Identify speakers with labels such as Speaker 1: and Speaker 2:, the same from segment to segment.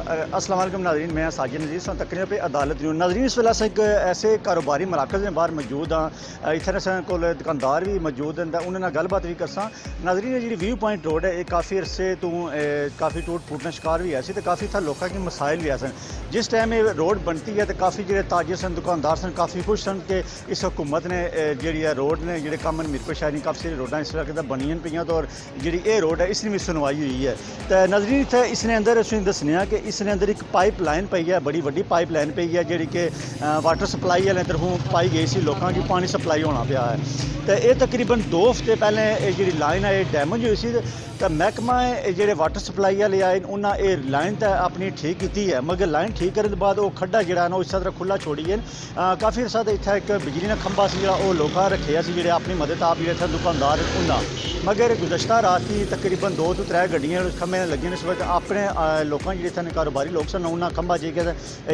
Speaker 1: अस्सलाम वालेकुम नाज़रीन, मैं साजिद नज़ीर सा तकरीबन पे अदालत न्यूज़ नाज़रीन। इस वेले अस एक ऐसे कारोबारी मराकज़ में बाहर मौजूद हाँ, इत्थे साढ़े कोल दुकानदार भी मौजूद हैं, उन्होंने गलबात भी करसा। नाज़रीन जी व्यू पॉइंट रोड है, ये काफ़ी अरसे तो काफ़ी टूट फूटने शिकार भी है, तो काफ़ी था लोगों के मसाइल भी है। जिस टाइम ये रोड बनती है तो काफ़ी जो ताजे सन दुकानदार सन काफ़ी खुश सन कि इस हुकूमत ने जी रोड ने जो कम मीरपुर शहर काफ़ी सारी रोडां इस वक्त बनियां पे तो और जी ये रोड है इसने भी सुनवाई हुई है। तो नाज़रीन इत्थे इसने अंदर असं दसने कि इसने अंदर एक पाइप लाइन पई है, बड़ी वड्डी पाइप लाइन पई है जी कि वाटर सप्लाई वाले तरफों पाई गई सी, लोगों की पानी सप्लाई होना पाया है। तो ये तकरीबन 2 हफ्ते पहले जी लाइन है डैमेज हुई सी, तो महकमा जो वाटर सप्लाई वाले आए उन्हें ये लाइन तो अपनी ठीक की है, मगर लाइन ठीक करने के बाद वो खड्डा जोड़ा ना इस तरह खुला छोड़ी है। काफ़ी अरसा तो इतना एक बिजली का खंभा से जो लोग रखे जो अपनी मदद आप जो इतना दुकानदार उन्हें, मगर गुज़श्ता रात की तकरीबन 2 तो 3 गड्डियाँ खंभे लगी इस वक्त अपने लोगों जो इतने कारोबारी लोग सन उन्हें खंभा जे के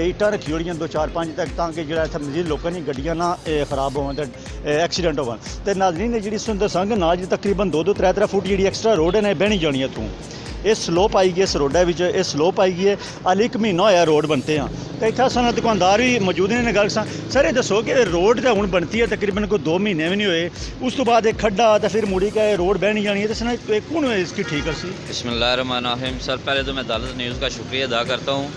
Speaker 1: ईटा रखी ओड़ियां 2-4-5 तक ताकि जो इतना मजीद लोगों की गड्डियाँ ना खराब हो एक्सीडेंट हो। तो नाज़रीन जी दसांगे ना जी तकरीबन 2-3 फुट जी एक्सट्रा रोड है बहनी जानी इतों ये स्लोप आई गई, इस रोडा ये स्लोप आई गई है। हाल 1 महीना होया रोड बनते हैं, तो इतना सारे दुकानदार भी मौजूद ने गल सर ये दसो कि रोड तो हूँ बनती है तकरीबन कोई 2 महीने भी नहीं हुए, उस तो बाद एक खड्डा तो फिर मुड़ी का रोड बहनी जानी है, तो सर कौन इसकी ठीक कर सी?
Speaker 2: बिस्मिल्लाहिर्रहमानिर्रहीम। सर पहले तो मैं अदालत न्यूज़ का शुक्रिया अदा करता हूँ।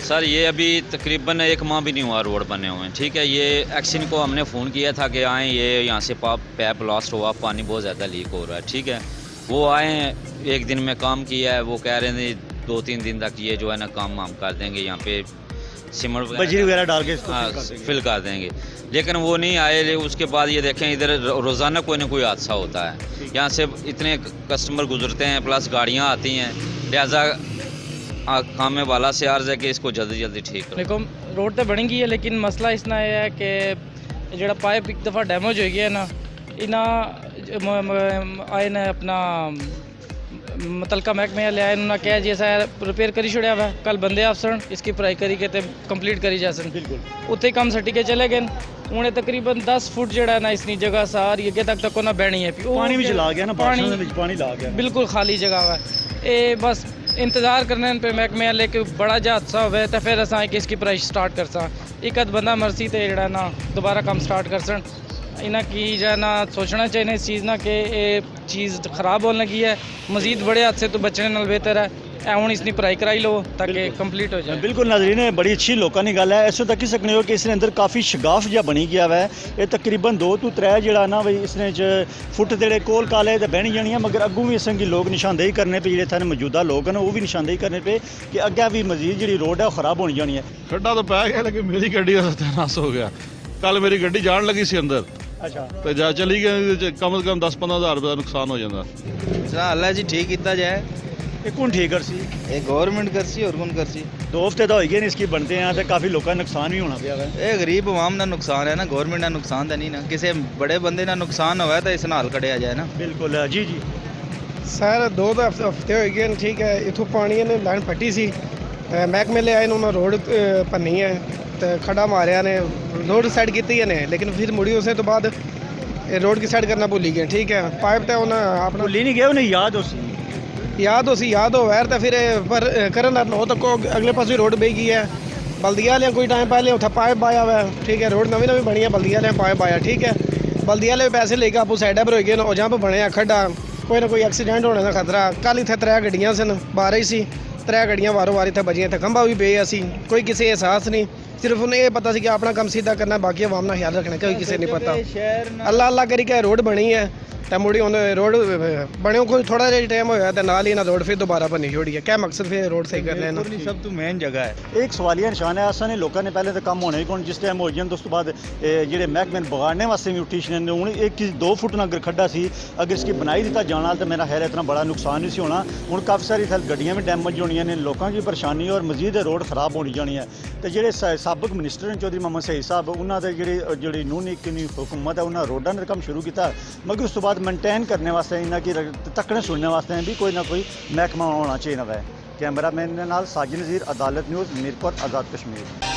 Speaker 2: सर ये अभी तकरीबन 1 माह भी नहीं हुआ रोड बने हुए हैं, ठीक है। ये एक्शन को हमने फ़ोन किया था कि आएँ, ये यहाँ से पैप ब्लास्ट हुआ, पानी बहुत ज़्यादा लीक हो रहा है, ठीक है। वो आए हैं, 1 दिन में काम किया है, वो कह रहे थे 2-3 दिन तक ये जो है ना काम हम कर देंगे, यहाँ पे सीमेंट
Speaker 1: बजरी वगैरह डाल के
Speaker 2: फिल कर देंगे, लेकिन वो नहीं आए। उसके बाद ये देखें इधर रोज़ाना कोई ना कोई हादसा होता है, यहाँ से इतने कस्टमर गुजरते हैं प्लस गाड़ियाँ आती हैं, लिहाजा काम वाला से अर्ज है कि इसको जल्दी जल्दी ठीक करो।
Speaker 3: देखो रोड तो बन गई है, लेकिन मसला इसना यह है कि जो पाइप एक दफ़ा डैमेज हो गया ना, इन्हें आए ने अपना मुतलका महकमे वाले आए, उन्होंने कहा जी ऐसा रिपेयर करी छुड़िया हुआ, कल बंदे अफसर इसकी पढ़ाई करी के कंप्लीट करी जा सन, बिल्कुल उत्थे काम सटी के चले गए। उन्हें तकरीबन 10 फुट जड़ा ना इसनी जगह सारी अगे तक ना बहनी है,
Speaker 1: पानी भी चला गया ना, पानी ला गया,
Speaker 3: बिल्कुल खाली जगह है। ये बस इंतज़ार करने पे महकमे वाले कि बड़ा जहा हादसा हो तो फिर असा इसकी पढ़ाई स्टार्ट कर सा, एक अद बंदा मरसी तो जड़ा ना दोबारा काम स्टार्ट कर सन। इन्हें की जो ना सोचना चाहिए इस चीज़ ना कि ये चीज़ ख़राब होने लगी है, मजीद बड़े हादसे तो बचने नाल बेहतर है हूँ इसकी पढ़ाई कराई लो ताकि कंप्लीट हो जाए।
Speaker 1: बिल्कुल नाज़रीन बड़ी अच्छी लोगों की गल है, इस तक सकने हो कि इसने अंदर काफ़ी शगाफ जहा बनी गया है। ये तकरीबन 2 तो 3 जो ना भाई इसने फुट जोड़े कोल काले तो बहनी जानी है, मगर अगों भी इसकी लोग निशानदेही करने पे जो इतने मौजूदा लोग हैं वो भी निशानदेही करने पे कि अगर भी मजीद जी रोड है खराब होनी जानी है।
Speaker 4: खड्डा तो पै गया लेकिन मेरी गड्डी का सत्यानाश हो गया, कल मेरी गड्डी जान लगी सी अंदर,
Speaker 1: अच्छा
Speaker 4: तो जा चली गई, कम से कम 10-15 हज़ार रुपये का नुकसान हो जाता।
Speaker 5: सर अल्लाह जी ठीक किया जाए,
Speaker 1: ये कौन ठीक कर सी?
Speaker 5: ये गवर्नमेंट कर सी और कौन कर सी?
Speaker 1: 2 हफ्ते तो हो गए इसकी बनते हैं, तो काफ़ी लोगों का नुकसान भी होना पाया है।
Speaker 5: ये गरीब आवाम का नुकसान है ना, गवर्नमेंट का नुकसान तो नहीं ना, किसी बड़े बंदे का नुकसान हुआ तो इस नाल कढ़िया जाए ना।
Speaker 1: बिल्कुल जी जी
Speaker 6: सर 2 हफ्ते हो गए, ठीक है। इतों पानी ने लाइन फटी सी, महकमे ले आए उन्होंने रोड भनी है तो खड्डा मारिया ने रोड साइड की ने, लेकिन फिर मुड़ी उसे तो बाद रोड की साइड करना भूली गए, ठीक है। पाइप तो उन्हें अपना
Speaker 1: भूली नहीं गया, उन्हें याद हो वैर तो फिर पर करन हो तो अगले पास भी रोड बह गई है। बल्दिया वाले कोई टाइम पहले उतना पाइप पाया हुआ है, ठीक है। रोड नवी बनी है, बल्दिया वाले पाइप पाया, ठीक है। बल्दिया वाले पैसे लेके आपू साइड पर हो गए और जहाँ पर बने खड्डा, कोई ना कोई एक्सीडेंट होने का खतरा। कल इतने 3 गड्डियाँ सन, 12 ही सी, 3 गड्डियाँ वारों वार इतने बजियाँ, इतने खंभा भी पे सी, कोई किसी एहसास नहीं, सिर्फ उन्हें ये पता कि अपना काम सीधा करना, बाकी अवाम का ख्याल रखना, कोई किसी नहीं पता। अल्लाह अल्लाह करी क्या रोड बनी है तो मुड़ी रोड बने कोई थोड़ा जहा टाइम होया तो नाल ही ना रोड फिर दोबारा बनी छोड़ी है, क्या मकसद फिर रोड सही कर लेना।
Speaker 5: सब तो मेन जगह है,
Speaker 1: एक सवालिया निशान है असा ने लोगों ने पहले तो कम होने ही कौन जिस टाइम हो जाए, तो उस बाद जो महकमे बगाड़ने वास्ते भी उठी छे हूँ एक 2 फुट ना अगर खड्डा सी, अगर इसकी बनाई दिता जाना तो मेरा ख्याल इतना बड़ा नुकसान नहीं सी होना। हूँ काफ़ी सारी गड्डियाँ भी डैमेज होनी ने, लोगों की परेशानी और मजीद रोड खराब होनी जानी है। तो जो सबक मिनिस्टर हैं चौधरी मोहम्मद सईद साहब, उन्होंने जी नून हुकूमत है उन्होंने रोडा ने काम शुरू किया, मगर उस तो बाद मेनटेन करने वास्ते इन्हें की तकने सुनने वास्ते भी कोई ना कोई महकमा होना चाहिए। कैमरा मैन साजिद नज़ीर, अदालत न्यूज़, मीरपुर, आज़ाद कश्मीर।